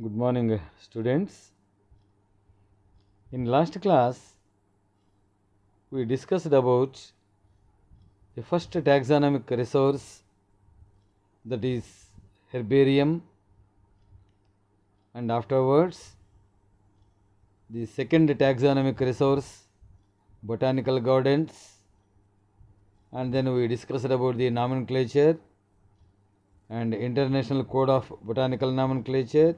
Good morning, students. In last class, we discussed about the first taxonomic resource, that is herbarium, and afterwards the second taxonomic resource, botanical gardens, and then we discussed about the nomenclature and International Code of Botanical Nomenclature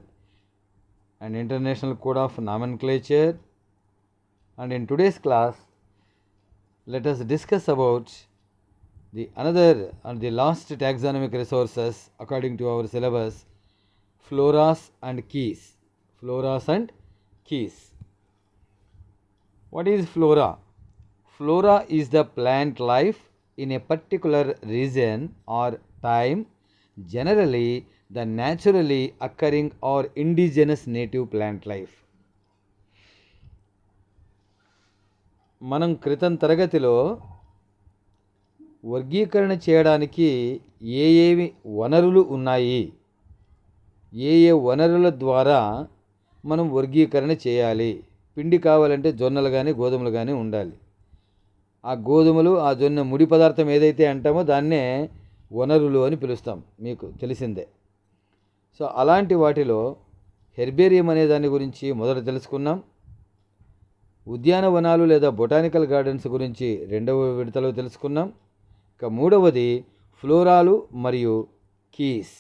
and International Code of Nomenclature. And in today's class, let us discuss about the another and the last taxonomic resources according to our syllabus, floras and keys. Floras and keys. What is flora? Flora is the plant life in a particular region or time, generally the naturally occurring or indigenous native plant life. మనం క్రితం తరగతిలో వర్గీకరణ చేయడానికి ఏవి వనరులు ఉన్నాయి, ఏ వనరుల ద్వారా మనం వర్గీకరణ చేయాలి. పిండి కావాలంటే జొన్నలు కానీ గోధుమలు కానీ ఉండాలి. ఆ గోధుమలు ఆ జొన్న ముడి పదార్థం ఏదైతే అంటామో దాన్నే వనరులు అని పిలుస్తాం, మీకు తెలిసిందే. సో అలాంటి వాటిలో హెర్బేరియం అనే దాని గురించి మొదట తెలుసుకున్నాం. ఉద్యానవనాలు లేదా బొటానికల్ గార్డెన్స్ గురించి రెండవ విడతలో తెలుసుకున్నాం. ఇక మూడవది ఫ్లోరాలు మరియు కీస్.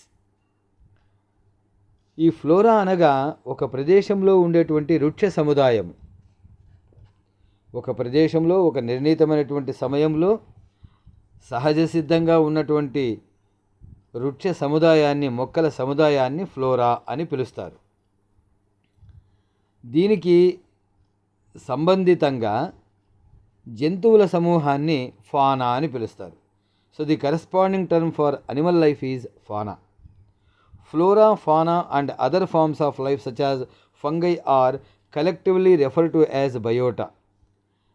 ఈ ఫ్లోరా అనగా ఒక ప్రదేశంలో ఉండేటువంటి వృక్ష సముదాయం. ఒక ప్రదేశంలో ఒక నిర్ణీతమైనటువంటి సమయంలో సహజ సిద్ధంగా ఉన్నటువంటి వృక్ష సముదాయాన్ని, మొక్కల సముదాయాన్ని ఫ్లోరా అని పిలుస్తారు. దీనికి సంబంధితంగా జంతువుల సమూహాన్ని ఫానా అని పిలుస్తారు. So the corresponding term for animal life is fauna. Flora, fauna and other forms of life such as fungi are collectively refer to as biota.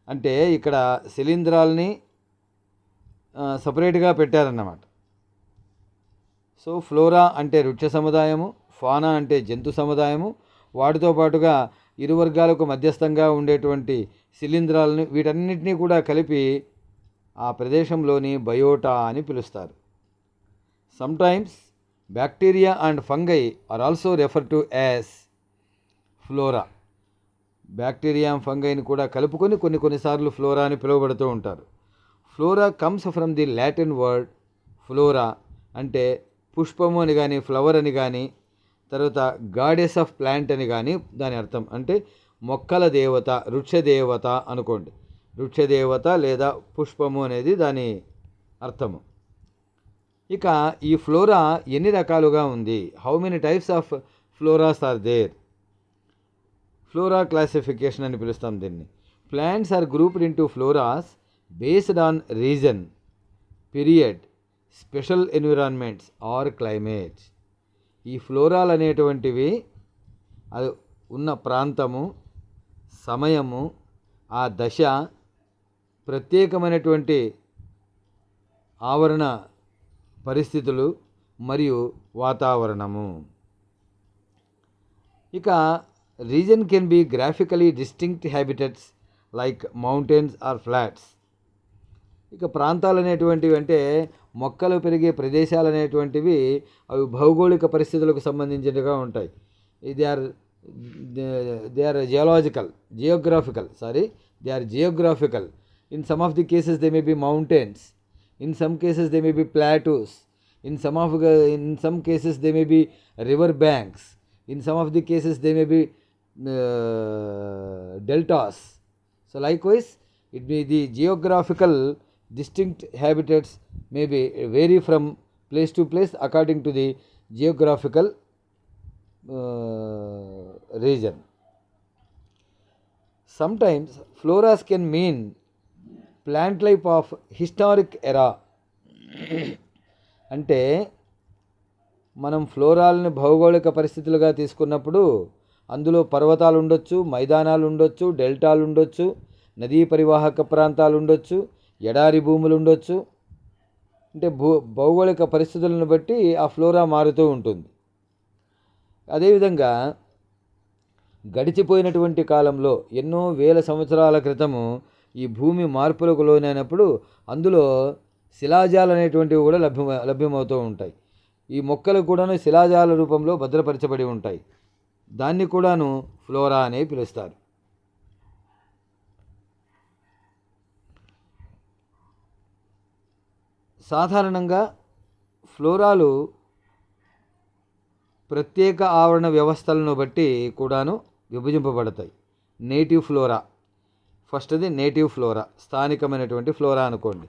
అంటే ఇక్కడ శిలీంధ్రాలని సపరేట్గా పెట్టారన్నమాట. సో ఫ్లోరా అంటే వృక్ష సముదాయము, ఫానా అంటే జంతు సముదాయము, వాటితో పాటుగా ఇరు వర్గాలకు మధ్యస్థంగా ఉండేటువంటి శిలీంధ్రాలని, వీటన్నిటినీ కూడా కలిపి ఆ ప్రదేశంలోని బయోటా అని పిలుస్తారు. Sometimes bacteria and fungi are also refer to as flora. Bacteria ఫంగైని కూడా కలుపుకొని కొన్నిసార్లు ఫ్లోరా అని పిలువబడుతూ ఉంటారు. Flora comes from the Latin word flora, అంటే పుష్పము అని కానీ, ఫ్లవర్ అని కానీ, తర్వాత గాడెస్ ఆఫ్ ప్లాంట్ అని కానీ దాని అర్థం. అంటే మొక్కల దేవత, వృక్షదేవత అనుకోండి. వృక్షదేవత లేదా పుష్పము అనేది దాని అర్థము. ఇక ఈ ఫ్లోరా ఎన్ని రకాలుగా ఉంది? How many types of floras are there? Flora classification అని పిలుస్తాం దీన్ని. Plants are grouped into floras based on region, period, special environments or climate. ఈ ఫ్లోరాలు అనేటువంటివి అది ఉన్న ప్రాంతము, సమయము, ఆ దశ, ప్రత్యేకమైనటువంటి ఆవరణ పరిస్థితులు మరియు వాతావరణము. ఇక region can be graphically distinct habitats like mountains or flats. ఇక ప్రాంతాలు అనేటువంటివి అంటే మొక్కలు పెరిగే ప్రదేశాలు అనేటువంటివి అవి భౌగోళిక పరిస్థితులకు సంబంధించినవిగా ఉంటాయి. They are geographical. In some of the cases they may be mountains, in some cases they may be plateaus, in some cases they may be river banks, in some of the cases they may be deltas. So likewise, it may the geographical distinct habitats may be vary from place to place according to the geographical region. Sometimes floras can mean plant life of historic era. అంటే మనం ఫ్లోరాలని భౌగోళిక పరిస్థితులుగా తీసుకున్నప్పుడు అందులో పర్వతాలు ఉండొచ్చు, మైదానాలు ఉండొచ్చు, డెల్టాలు ఉండొచ్చు, నదీ పరివాహక ప్రాంతాలు ఉండొచ్చు, ఎడారి భూములు ఉండొచ్చు. అంటే భౌగోళిక పరిస్థితులను బట్టి ఆ ఫ్లోరా మారుతూ ఉంటుంది. అదేవిధంగా గడిచిపోయినటువంటి కాలంలో ఎన్నో వేల సంవత్సరాల క్రితము ఈ భూమి మార్పులకు లోనైనప్పుడు అందులో శిలాజాలు అనేటువంటివి కూడా లభ్యమవుతూ ఉంటాయి. ఈ మొక్కలు కూడాను శిలాజాల రూపంలో భద్రపరచబడి ఉంటాయి. దాన్ని కూడాను ఫ్లోరా అని పిలుస్తారు. సాధారణంగా ఫ్లోరాలు ప్రత్యేక ఆవరణ వ్యవస్థలను బట్టి కూడాను విభజింపబడతాయి. నేటివ్ ఫ్లోరా, ఫస్ట్ది నేటివ్ ఫ్లోరా, స్థానికమైనటువంటి ఫ్లోరా అనుకోండి.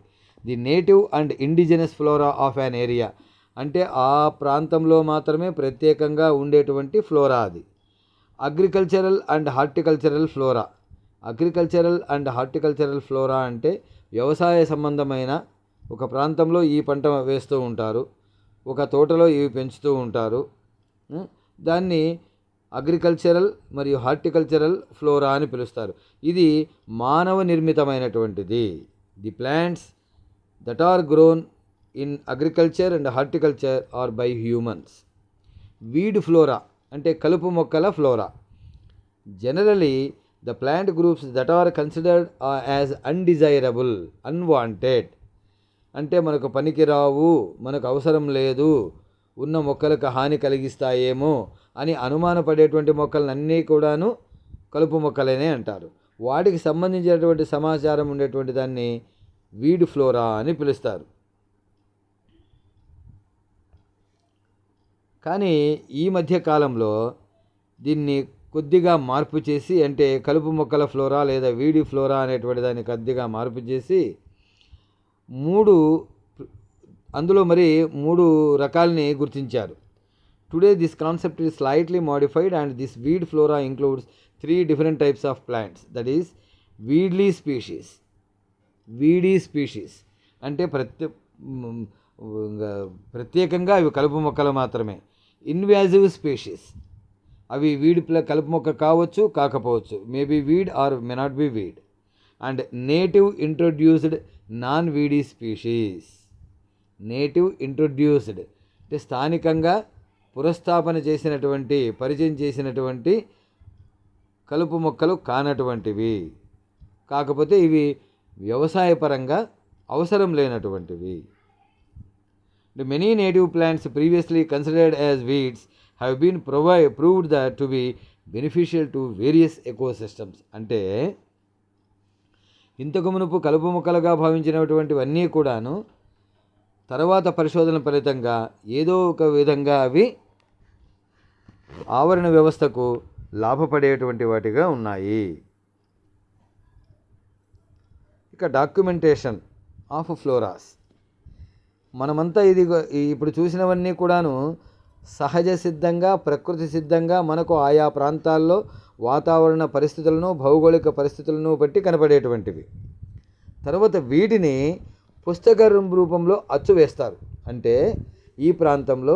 The native and indigenous flora of an area అంటే ఆ ప్రాంతంలో మాత్రమే ప్రత్యేకంగా ఉండేటువంటి ఫ్లోరా అది. Agricultural and horticultural flora. Agricultural and horticultural flora అంటే వ్యవసాయ సంబంధమైన ఒక ప్రాంతంలో ఈ పంట వేస్తూ ఉంటారు, ఒక తోటలో ఇవి పెంచుతూ ఉంటారు. దాన్ని అగ్రికల్చరల్ మరియు హార్టికల్చరల్ ఫ్లోరా అని పిలుస్తారు. ఇది మానవ నిర్మితమైనటువంటిది. The plants that are grown in agriculture and horticulture or by humans. Weed flora అంటే కలుపు మొక్కల ఫ్లోరా. Generally the plant groups that are considered as undesirable, unwanted అంటే మనకు పనికిరావు, మనకు అవసరం లేదు, ఉన్న మొక్కలకు హాని కలిగిస్తాయేమో అని అనుమానపడేటువంటి మొక్కలన్నీ కూడాను కలుపు మొక్కలనే అంటారు. వాటికి సంబంధించినటువంటి సమాచారం ఉండేటువంటి దాన్ని వీడ్ ఫ్లోరా అని పిలుస్తారు. కానీ ఈ మధ్య కాలంలో దీన్ని కొద్దిగా మార్పు చేసి, అంటే కలుపు మొక్కల ఫ్లోరా లేదా వీడి ఫ్లోరా అనేటువంటి దాన్ని కొద్దిగా మార్పు చేసి అందులో మూడు రకాలని గుర్తించారు. Today this concept is slightly modified and this weed flora includes 3 different types of plants. That is weedy species. Weedy species అంటే ప్రత్యేకంగా అవి కలుపు మొక్కలు మాత్రమే. ఇన్వాజివ్ స్పీషీస్, అవి కలుపు మొక్క కావచ్చు కాకపోవచ్చు, maybe weed or may not be weed. And native introduced non weedy species. Native introduced అంటే స్థానికంగా పునఃస్థాపన చేసినటువంటి, పరిచయం చేసినటువంటి కలుపు మొక్కలు కానటువంటివి, కాకపోతే ఇవి వ్యవసాయపరంగా అవసరం లేనటువంటివి. Many native plants previously considered as weeds have been proved that to be beneficial to various ecosystems. అంటే ఇంతకు మునుపు కలుపు మొక్కలుగా భావించినటువంటివన్నీ కూడాను తర్వాత పరిశోధన ఫలితంగా ఏదో ఒక విధంగా అవి ఆవరణ వ్యవస్థకు లాభపడేటువంటి వాటిగా ఉన్నాయి. ఇక డాక్యుమెంటేషన్ ఆఫ్ ఫ్లోరాస్. మనమంతా ఇప్పుడు చూసినవన్నీ కూడాను సహజ సిద్ధంగా, ప్రకృతి సిద్ధంగా మనకు ఆయా ప్రాంతాల్లో వాతావరణ పరిస్థితులను, భౌగోళిక పరిస్థితులను బట్టి కనపడేటువంటివి. తర్వాత వీటిని పుస్తక రూపంలో అచ్చు వేస్తారు. అంటే ఈ ప్రాంతంలో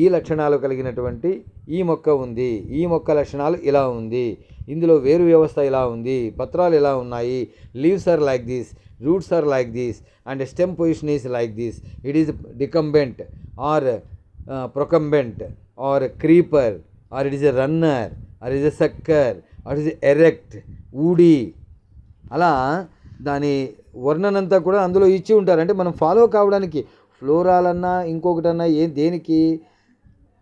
ఈ లక్షణాలు కలిగినటువంటి ఈ మొక్క ఉంది, ఈ మొక్క లక్షణాలు ఇలా ఉంది, ఇందులో వేరు వ్యవస్థ ఇలా ఉంది, పత్రాలు ఇలా ఉన్నాయి, leaves are like this, roots are like this, and stem position is like this, it is decumbent or procumbent or creeper or it is a runner or it is a sucker or it is erect, ఊడి, అలా దాని వర్ణనంతా కూడా అందులో ఇచ్చి ఉంటారు. అంటే మనం follow కావడానికి ఇంకొకటన్నా దేనికి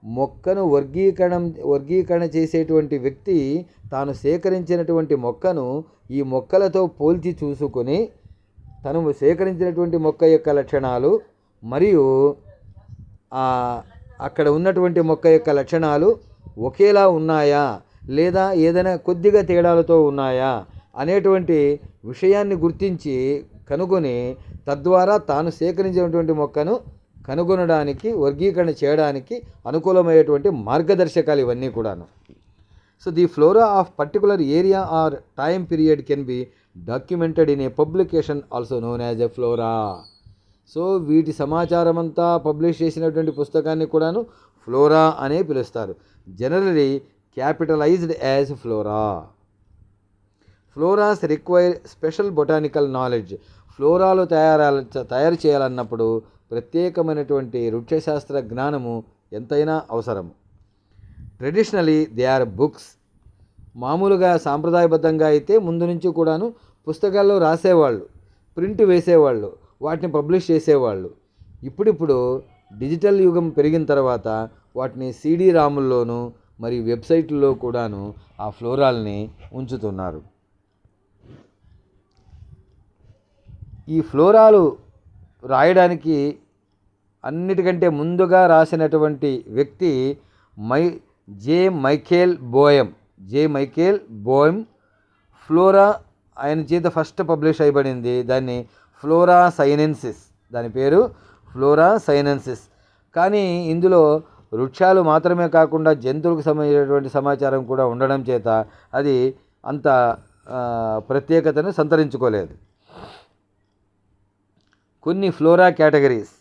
మొక్కను వర్గీకరణ చేసేటువంటి వ్యక్తి తాను సేకరించినటువంటి మొక్కను ఈ మొక్కలతో పోల్చి చూసుకొని తను సేకరించినటువంటి మొక్క యొక్క లక్షణాలు మరియు అక్కడ ఉన్నటువంటి మొక్క యొక్క లక్షణాలు ఒకేలా ఉన్నాయా లేదా ఏదైనా కొద్దిగా తేడాలతో ఉన్నాయా అనేటువంటి విషయాన్ని గుర్తించి కనుగొని తద్వారా తాను సేకరించినటువంటి మొక్కను కనుగొనడానికి, వర్గీకరణ చేయడానికి అనుకూలమైనటువంటి మార్గదర్శకాలు ఇవన్నీ కూడాను. So the flora of particular area or time period can be documented in a publication also known as a flora. So వీటి సమాచారం అంతా పబ్లిష్ చేసినటువంటి పుస్తకాన్ని కూడాను ఫ్లోరా అనే పిలుస్తారు. Generally capitalized as flora. Floras require special botanical knowledge. ఫ్లోరాలు తయారు చేయాలన్నప్పుడు ప్రత్యేకమైనటువంటి వృక్షశాస్త్ర జ్ఞానము ఎంతైనా అవసరము. Traditionally they are books. మామూలుగా సాంప్రదాయబద్ధంగా అయితే ముందు నుంచి కూడాను పుస్తకాల్లో రాసేవాళ్ళు, ప్రింట్ వేసేవాళ్ళు, వాటిని పబ్లిష్ చేసేవాళ్ళు. ఇప్పుడిప్పుడు డిజిటల్ యుగం పెరిగిన తర్వాత వాటిని సీడీ రాముల్లోనూ మరియు వెబ్సైట్లలో కూడాను ఆ ఫ్లోరాల్ని ఉంచుతున్నారు. ఈ ఫ్లోరాలు రాయడానికి అన్నిటికంటే ముందుగా రాసినటువంటి వ్యక్తి జే మైకేల్ బోయమ్. ఫ్లోరా ఆయన చేత ఫస్ట్ పబ్లిష్ అయిబడింది. దాన్ని ఫ్లోరా సైనెన్సిస్, దాని పేరు ఫ్లోరా సైనెన్సిస్. కానీ ఇందులో వృక్షాలు మాత్రమే కాకుండా జంతువులకు సంబంధించినటువంటి సమాచారం కూడా ఉండడం చేత అది అంత ప్రత్యేకతను సంతరించుకోలేదు. కొన్ని flora categories: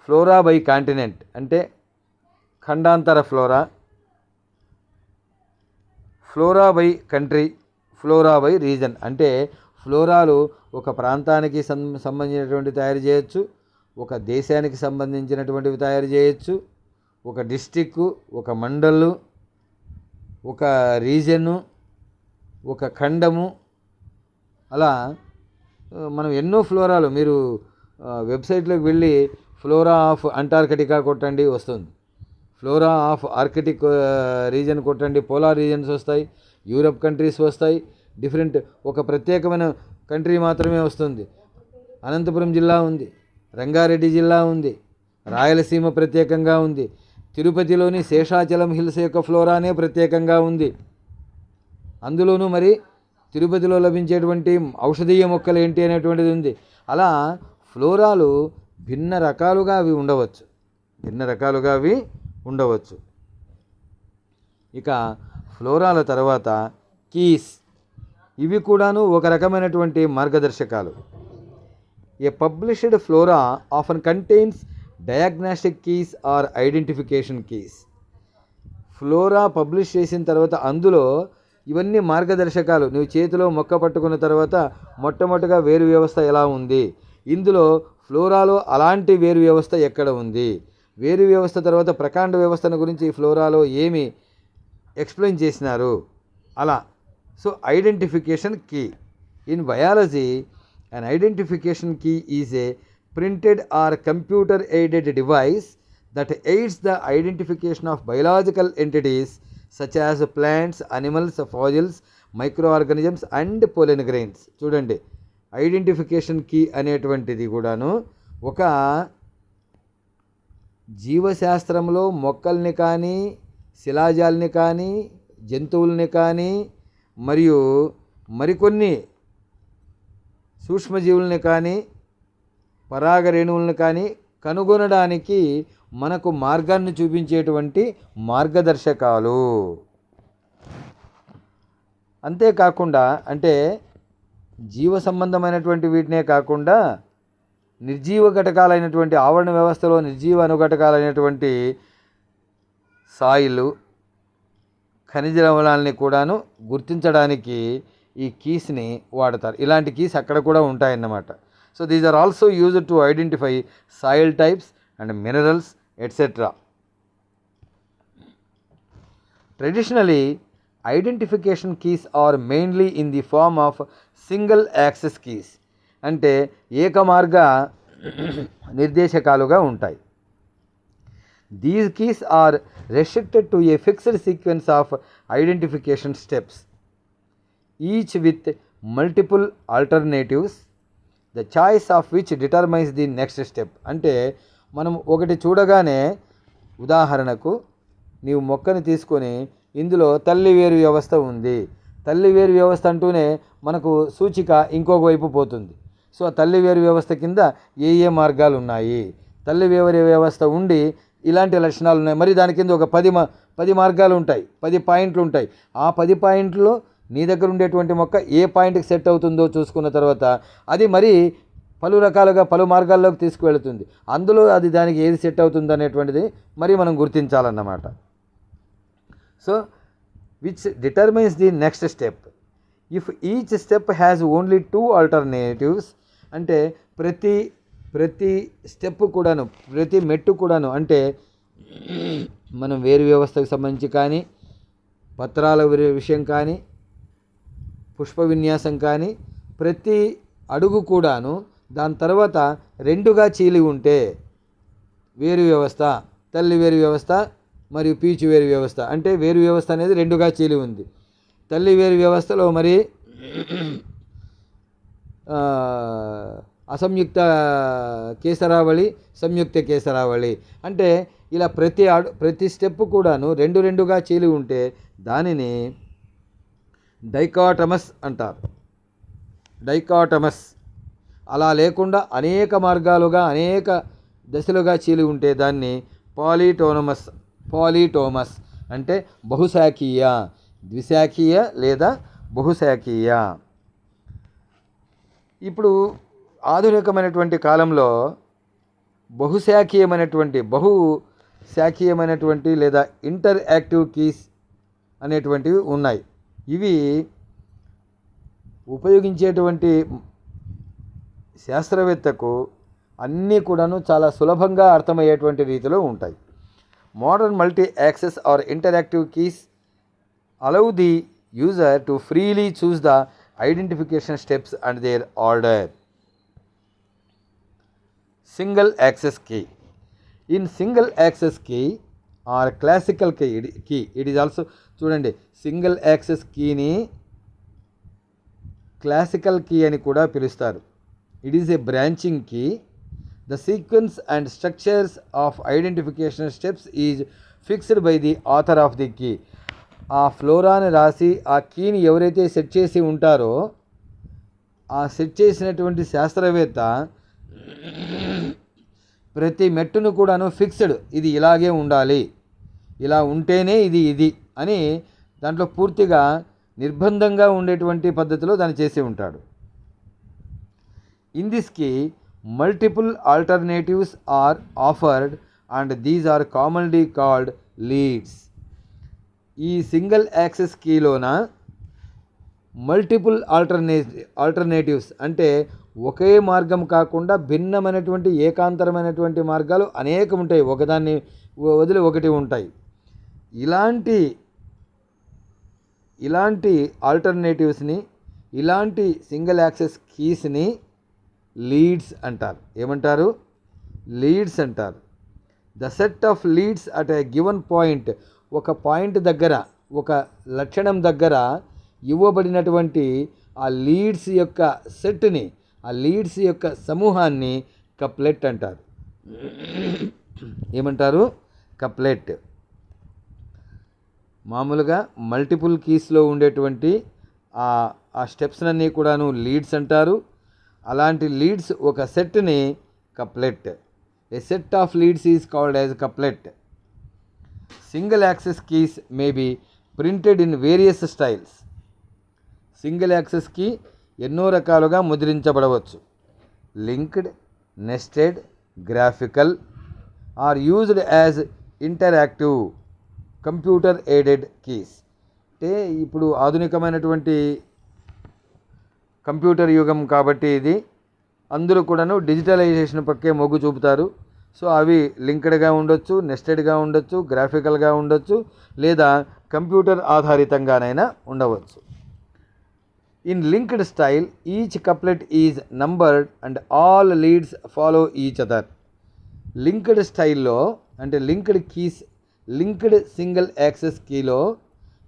flora by continent అంటే ఖండాంతర flora, flora by country, flora by region అంటే ఫ్లోరాలు ఒక ప్రాంతానికి సంబంధించినటువంటి తయారు చేయొచ్చు, ఒక దేశానికి సంబంధించినటువంటివి తయారు చేయొచ్చు, ఒక డిస్టిక్కు, ఒక మండలు, ఒక రీజను, ఒక ఖండము. అలా మనం ఎన్నో ఫ్లోరాలు, మీరు వెబ్సైట్లోకి వెళ్ళి ఫ్లోరా ఆఫ్ అంటార్కిటికా కొట్టండి వస్తుంది, ఫ్లోరా ఆఫ్ ఆర్కిటిక్ రీజన్ కొట్టండి, పోలార్ రీజన్స్ వస్తాయి, యూరప్ కంట్రీస్ వస్తాయి, డిఫరెంట్ ఒక ప్రత్యేకమైన కంట్రీ మాత్రమే వస్తుంది. అనంతపురం జిల్లా ఉంది, రంగారెడ్డి జిల్లా ఉంది, రాయలసీమ ప్రత్యేకంగా ఉంది, తిరుపతిలోని శేషాచలం హిల్స్ యొక్క ఫ్లోరానే ప్రత్యేకంగా ఉంది. అందులోనూ మరి తిరుపతిలో లభించేటువంటి ఔషధీయ మొక్కలు ఏంటి అనేటువంటిది ఉంది. అలా ఫ్లోరాలు భిన్న రకాలుగా అవి ఉండవచ్చు. ఇక ఫ్లోరాల తర్వాత కీస్, ఇవి కూడాను ఒక రకమైనటువంటి మార్గదర్శకాలు. A published flora often contains diagnostic keys or identification keys. Flora publish చేసిన తర్వాత అందులో ఇవన్నీ మార్గదర్శకాలు. నువ్వు చేతిలో మొక్క పట్టుకున్న తర్వాత మొట్టమొదటిగా వేరు వ్యవస్థ ఎలా ఉంది, ఇందులో ఫ్లోరాలో అలాంటి వేరు వ్యవస్థ ఎక్కడ ఉంది, వేరు వ్యవస్థ తర్వాత ప్రకాండ వ్యవస్థను గురించి ఫ్లోరాలో ఏమి ఎక్స్ప్లెయిన్ చేసినారు, అలా. So identification key. In biology an identification key is a printed or computer aided device that aids the identification of biological entities such as plants, animals, fossils, microorganisms and pollen grains. చూడండి, identification key అనేటువంటిది కూడాను ఒక జీవశాస్త్రంలో మొక్కల్ని కానీ, శిలాజాల్ని కానీ, జంతువుల్ని కానీ, మరియు మరికొన్ని సూక్ష్మజీవుల్ని కానీ, పరాగ రేణువులను కానీ కనుగొనడానికి మనకు మార్గాన్ని చూపించేటువంటి మార్గదర్శకాలు. అంతేకాకుండా అంటే జీవ సంబంధమైనటువంటి వీటినే కాకుండా నిర్జీవ ఘటకాలైనటువంటి ఆవరణ వ్యవస్థలో నిర్జీవ అనుఘటకాలైనటువంటి సాయిలు, ఖనిజ లవణాలని కూడాను గుర్తించడానికి ఈ కీస్ని వాడతారు. ఇలాంటి కీస్ అక్కడ కూడా ఉంటాయన్నమాట. So these are also used to identify soil types and minerals etcetera. Traditionally identification keys are mainly in the form of single access keys అంటే ఏకమార్గ నిర్దేశకాలుగా ఉంటాయి. These keys are restricted to a fixed sequence of identification steps, each with multiple alternatives, the choice of which determines the next step. అంటే మనం ఒకటి చూడగానే, ఉదాహరణకు నీవు మొక్కని తీసుకొని ఇందులో తల్లి వేరు వ్యవస్థ ఉంది, తల్లి వేరు వ్యవస్థ అంటూనే మనకు సూచిక ఇంకొక వైపు పోతుంది. సో ఆ తల్లి వేరు వ్యవస్థ కింద ఏ మార్గాలు ఉన్నాయి, తల్లి వేరు వ్యవస్థ ఉండి ఇలాంటి లక్షణాలు ఉన్నాయి, మరి దాని కింద ఒక 10 మార్గాలు ఉంటాయి, 10 పాయింట్లు ఉంటాయి. ఆ 10 పాయింట్లో నీ దగ్గర ఉండేటువంటి మొక్క ఏ పాయింట్కి సెట్ అవుతుందో చూసుకున్న తర్వాత అది మరి పలు రకాలుగా పలు మార్గాల్లోకి తీసుకువెళుతుంది. అందులో అది దానికి ఏది సెట్ అవుతుంది అనేటువంటిది మరి మనం గుర్తించాలన్నమాట. So which determines the next step. If each step has only 2 alternatives అంటే ప్రతి స్టెప్ కూడాను, ప్రతి మెట్టు కూడాను అంటే మనం వేరు వ్యవస్థకు సంబంధించి కానీ, పత్రాల విషయం కానీ, పుష్ప విన్యాసం కానీ, ప్రతి అడుగు కూడాను దాని తర్వాత రెండుగా చీలి ఉంటే వేరు వ్యవస్థ, తల్లి వేరు వ్యవస్థ మరియు పీచు వేరు వ్యవస్థ. అంటే వేరు వ్యవస్థ అనేది రెండుగా చీలి ఉంది. తల్లి వేరు వ్యవస్థలో మరి అసంయుక్త కేసరావళి, సంయుక్త కేసరావళి. అంటే ఇలా ప్రతి స్టెప్ కూడాను రెండుగా చీలి ఉంటే దానిని డైకాటమస్ అంటారు. డైకాటమస్. అలా లేకుండా అనేక మార్గాలుగా, అనేక దశలుగా చీలి ఉంటే దాన్ని పాలిటోమస్ అంటే బహుశాఖీయ, ద్విశాఖీయ లేదా బహుశాఖీయ. ఇప్పుడు ఆధునికమైనటువంటి కాలంలో బహుశాఖీయమైనటువంటి లేదా ఇంటర్ యాక్టివ్ కీస్ అనేటువంటివి ఉన్నాయి. ఇవి ఉపయోగించేటువంటి శాస్త్రవేత్తకు అన్నీ కూడాను చాలా సులభంగా అర్థమయ్యేటువంటి రీతిలో ఉంటాయి. Modern multi access or interactive keys allow the user to freely choose the identification steps and their order. Single access key. In single access key or classical key, it is also చూడండి, single access కీని classical key అని కూడా పిలుస్తారు. It is a branching key. The sequence and structures of identification steps is fixed by the author of the key. ఆ ఫ్లోరాని రాసి ఆ కీని ఎవరైతే సెట్ చేసి ఉంటారో ఆ సెట్ చేసినటువంటి శాస్త్రవేత్త ప్రతి మెట్టును కూడాను ఫిక్స్డ్, ఇది ఇలాగే ఉండాలి, ఇలా ఉంటేనే ఇది అని దాంట్లో పూర్తిగా నిర్బంధంగా ఉండేటువంటి పద్ధతిలో దాన్ని చేసి ఉంటాడు. In this key multiple alternatives are offered and these are commonly called leads. ఈ సింగిల్ యాక్సెస్ కీలోన మల్టిపుల్ ఆల్టర్నేటివ్స్ అంటే ఒకే మార్గం కాకుండా భిన్నమైనటువంటి ఏకాంతరమైనటువంటి మార్గాలు అనేకం ఉంటాయి, ఒకదాన్ని వదిలి ఒకటి ఉంటాయి. ఇలాంటి ఆల్టర్నేటివ్స్ని, ఇలాంటి సింగిల్ యాక్సెస్ కీస్ని లీడ్స్ అంటారు. ఏమంటారు? లీడ్స్ అంటారు. The set of leads at a given point, ఒక పాయింట్ దగ్గర, ఒక లక్షణం దగ్గర ఇవ్వబడినటువంటి ఆ లీడ్స్ యొక్క సెట్ని, ఆ లీడ్స్ యొక్క సమూహాన్ని కప్లెట్ అంటారు. ఏమంటారు? కప్లెట్. మామూలుగా మల్టిపుల్ కీస్లో ఉండేటువంటి ఆ స్టెప్స్ అన్నీ కూడాను లీడ్స్ అంటారు. అలాంటి లీడ్స్ ఒక సెట్ని couplet. A set of leads is called as couplet. Single access keys may be printed in various styles. Single access key ఎన్నో రకాలుగా ముద్రించబడవచ్చు. Linked, nested, graphical or used as interactive computer aided keys. అంటే ఇప్పుడు ఆధునికమైనటువంటి computer యుగం కాబట్టి ఇది అందరూ కూడాను డిజిటలైజేషన్ పక్కే మొగ్గు చూపుతారు. సో అవి లింక్డ్గా ఉండొచ్చు, నెస్టెడ్గా ఉండొచ్చు, గ్రాఫికల్గా ఉండొచ్చు, లేదా కంప్యూటర్ ఆధారితంగానైనా ఉండవచ్చు. In linked style each couplet is numbered and all leads follow each other. Linked స్టైల్లో అంటే లింక్డ్ సింగిల్ యాక్సెస్ కీలో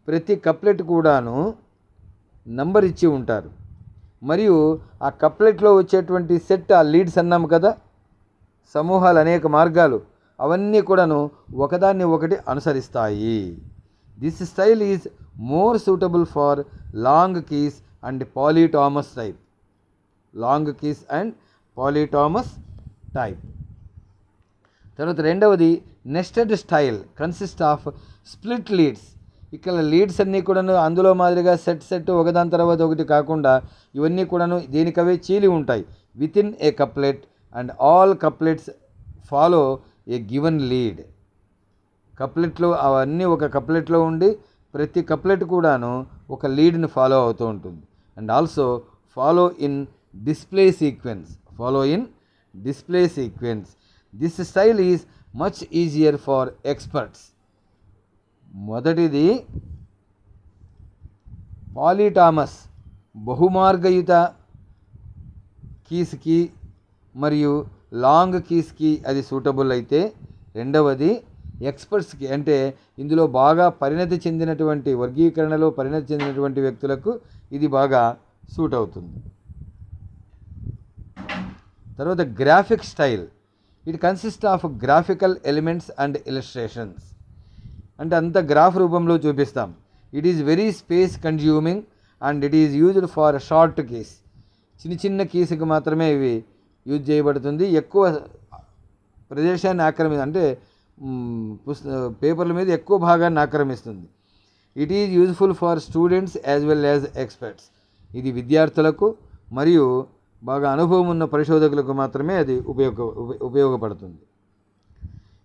ప్రతి కప్లెట్ కూడాను నంబర్ ఇచ్చి ఉంటారు. మరియు ఆ కప్లెట్లో వచ్చేటువంటి సెట్, ఆ లీడ్స్ అన్నాము కదా, సమూహాలు, అనేక మార్గాలు, అవన్నీ కూడాను ఒకదాన్ని ఒకటి అనుసరిస్తాయి. This style is more suitable for long keys and polytomous type. Long keys and polytomous type. తర్వాత రెండవది nested style consist of split leads. ఇక్కడ లీడ్స్ అన్నీ కూడాను అందులో మాదిరిగా సెట్ ఒకదాని తర్వాత ఒకటి కాకుండా ఇవన్నీ కూడాను దీనికవే చీలి ఉంటాయి. Within a couplet and all couplets follow a given lead. కప్లెట్లో అవన్నీ ఒక కప్లెట్లో ఉండి ప్రతి కప్లెట్ కూడాను ఒక లీడ్ని ఫాలో అవుతూ ఉంటుంది. And also follow in display sequence. This style is much easier for experts. మొదటిది పాలిటామస్, బహుమార్గయుత కీస్కి మరియు లాంగ్ కీస్కి అది సూటబుల్ అయితే, రెండవది ఎక్స్పర్ట్స్కి అంటే ఇందులో బాగా పరిణతి చెందినటువంటి, వర్గీకరణలో పరిణతి చెందినటువంటి వ్యక్తులకు ఇది బాగా సూట్ అవుతుంది. తర్వాత graphic style. It consist of graphical elements and illustrations. అంటే అంత గ్రాఫ్ రూపంలో చూపిస్తాం. It is very space consuming and it is used for short keys. చిన్న చిన్న కీస్కి మాత్రమే ఇవి యూజ్ చేయబడుతుంది. ఎక్కువ ప్రదేశాన్ని అంటే పేపర్ల మీద ఎక్కువ భాగాన్ని ఆక్రమిస్తుంది. It is useful for students as well as experts. ఇది విద్యార్థులకు మరియు బాగా అనుభవం ఉన్న పరిశోధకులకు మాత్రమే అది ఉపయోగపడుతుంది.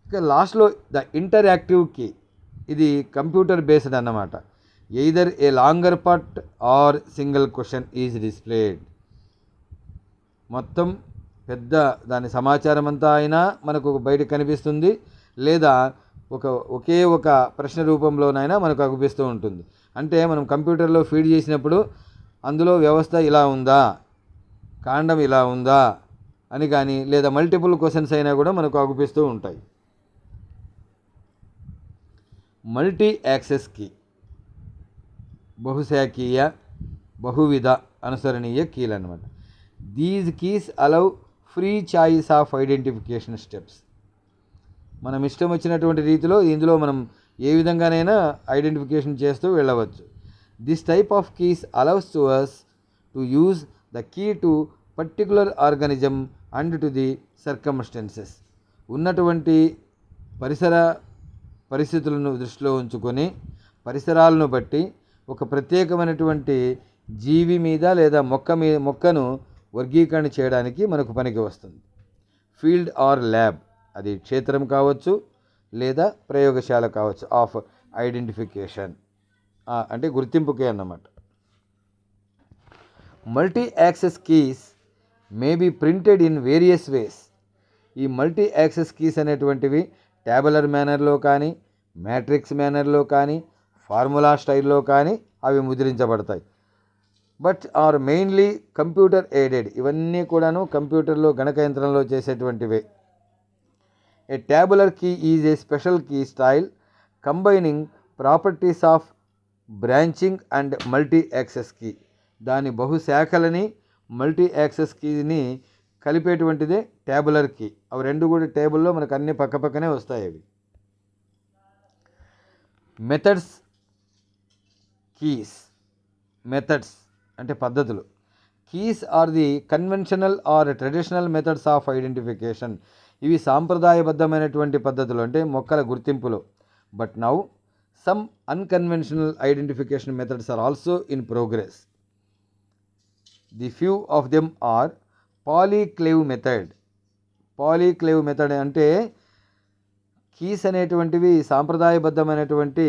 ఇక లాస్ట్లో ద ఇంటరాక్టివ్ కీ. ఇది కంప్యూటర్ బేస్డ్ అన్నమాట. Either A longer part or single question is displayed. మొత్తం పెద్ద దాని సమాచారం అంతా అయినా మనకు బయట కనిపిస్తుంది, లేదా ఒకే ఒక ప్రశ్న రూపంలోనైనా మనకు అగుపిస్తూ ఉంటుంది. అంటే మనం కంప్యూటర్లో ఫీడ్ చేసినప్పుడు అందులో వ్యవస్థ ఇలా ఉందా, కాండం ఇలా ఉందా అని కానీ, లేదా మల్టిపుల్ క్వశ్చన్స్ అయినా కూడా మనకు అగుపిస్తూ ఉంటాయి. మల్టీ యాక్సెస్ కీ, బహుశాఖీయ బహువిధ అనుసరణీయ కీలు అన్నమాట. These keys allow free choice of identification steps. మనం ఇష్టం వచ్చినటువంటి రీతిలో ఇందులో మనం ఏ విధంగానైనా ఐడెంటిఫికేషన్ చేస్తూ వెళ్ళవచ్చు. This type of keys allows to us to use the key to particular organism and to the circumstances. ఉన్నటువంటి పరిస్థితులను దృష్టిలో ఉంచుకొని పరిసరాలను బట్టి ఒక ప్రత్యేకమైనటువంటి జీవి మీద లేదా మొక్కను వర్గీకరణ చేయడానికి మనకు పనికి వస్తుంది. ఫీల్డ్ ఆర్ ల్యాబ్, అది క్షేత్రం కావచ్చు లేదా ప్రయోగశాల కావచ్చు, ఆఫ్ ఐడెంటిఫికేషన్ అంటే గుర్తింపుకే అన్నమాట. Multi access keys may be printed in various ways. ఈ మల్టీ యాక్సెస్ కీస్ అనేటువంటివి ట్యాబులర్ మేనర్లో కానీ, మ్యాట్రిక్స్ మేనర్లో కానీ, ఫార్ములా స్టైల్లో కానీ అవి ముద్రించబడతాయి. But are mainly computer aided. ఇవన్నీ కూడాను కంప్యూటర్లో గణక యంత్రంలో చేసేటువంటివే. A tabular key is a special key style combining properties of branching and multi access key. దాని బహుశాఖలని మల్టీ యాక్సెస్ కీని కలిపేటువంటిదే ట్యాబులర్ కీ. అవి రెండు కూడా టేబుల్లో మనకు అన్ని పక్కపక్కనే వస్తాయి. అవి మెథడ్స్ కీస్. మెథడ్స్ అంటే పద్ధతులు. Keys are the conventional or traditional methods of identification. ఇవి సాంప్రదాయబద్ధమైనటువంటి పద్ధతులు అంటే మొక్కల గుర్తింపులో. But now some unconventional identification methods are also in progress. The few of them are polyclave method. Polyclave method అంటే keys అనేటువంటివి సాంప్రదాయబద్ధమైనటువంటి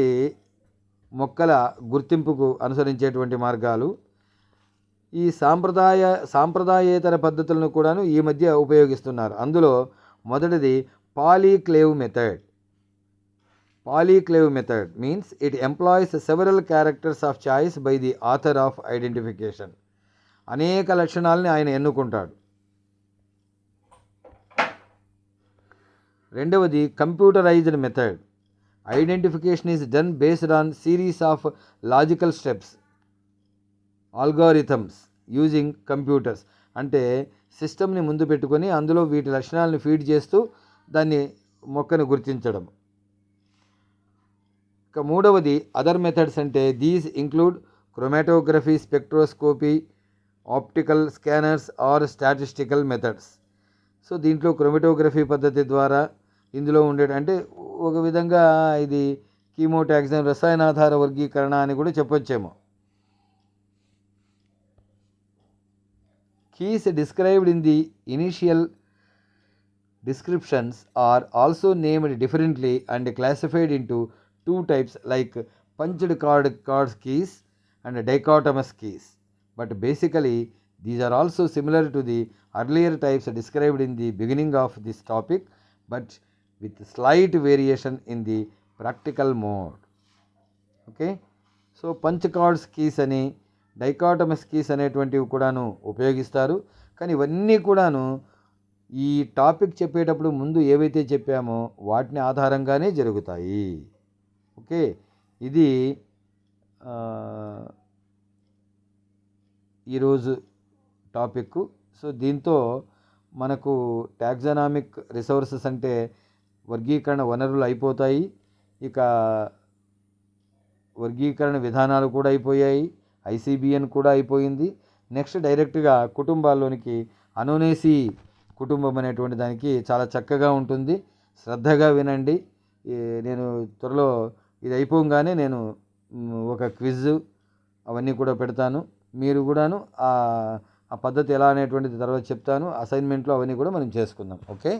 మొక్కల గుర్తింపుకు అనుసరించేటువంటి మార్గాలు. ఈ సాంప్రదాయేతర పద్ధతులను కూడాను ఈ మధ్య ఉపయోగిస్తున్నారు. అందులో మొదటిది polyclave method. Polyclave method means it employs several characters of choice by the author of identification. అనేక లక్షణాలని ఆయన ఎన్నుకుంటాడు. రెండవది computerized method. Identification is done based on series of logical steps, algorithms using computers. అంటే సిస్టమ్ని ముందు పెట్టుకొని అందులో వీటి లక్షణాలను ఫీడ్ చేస్తూ దాన్ని మొక్కను గుర్తించడం. ఇక మూడవది అదర్ మెథడ్స్ అంటే these include chromatography, spectroscopy, optical scanners or statistical methods. So దీంట్లో క్రోమాటోగ్రఫీ పద్ధతి ద్వారా ఇందులో అంటే ఒక విధంగా ఇది కీమోటాక్సిన్ రసాయనాధార వర్గీకరణ అని కూడా చెప్పొచ్చేమో. Keys described in the initial descriptions are also named differently and classified into two types like punched card keys and dichotomous keys. But basically these are also similar to the earlier types described in the beginning of this topic, but with slight variation in the practical mode. Okay, so punch cards keys అని డైకాటమస్ keys అనేటువంటివి కూడాను ఉపయోగిస్తారు. కానీ ఇవన్నీ కూడాను ఈ topic చెప్పేటప్పుడు ముందు ఏవైతే చెప్పామో వాటిని ఆధారంగానే జరుగుతాయి. ఓకే, ఇది ఈరోజు టాపిక్. సో దీంతో మనకు టాక్సానామిక్ రిసోర్సెస్ అంటే వర్గీకరణ వనరులు అయిపోతాయి. ఇక వర్గీకరణ విధానాలు కూడా అయిపోయాయి. ఐసిబిఎన్ కూడా అయిపోయింది. నెక్స్ట్ డైరెక్ట్గా కుటుంబాల్లోనికి అనోనేసి కుటుంబం అనేటువంటి దానికి చాలా చక్కగా ఉంటుంది. శ్రద్ధగా వినండి. నేను త్వరలో ఇది అయిపోగానే నేను ఒక క్విజ్ అవన్నీ కూడా పెడతాను. మీరు కూడాను ఆ పద్ధతి ఎలా అనేటువంటిది తర్వాత చెప్తాను. అసైన్మెంట్లో అవన్నీ కూడా మనం చేసుకుందాం. ఓకే.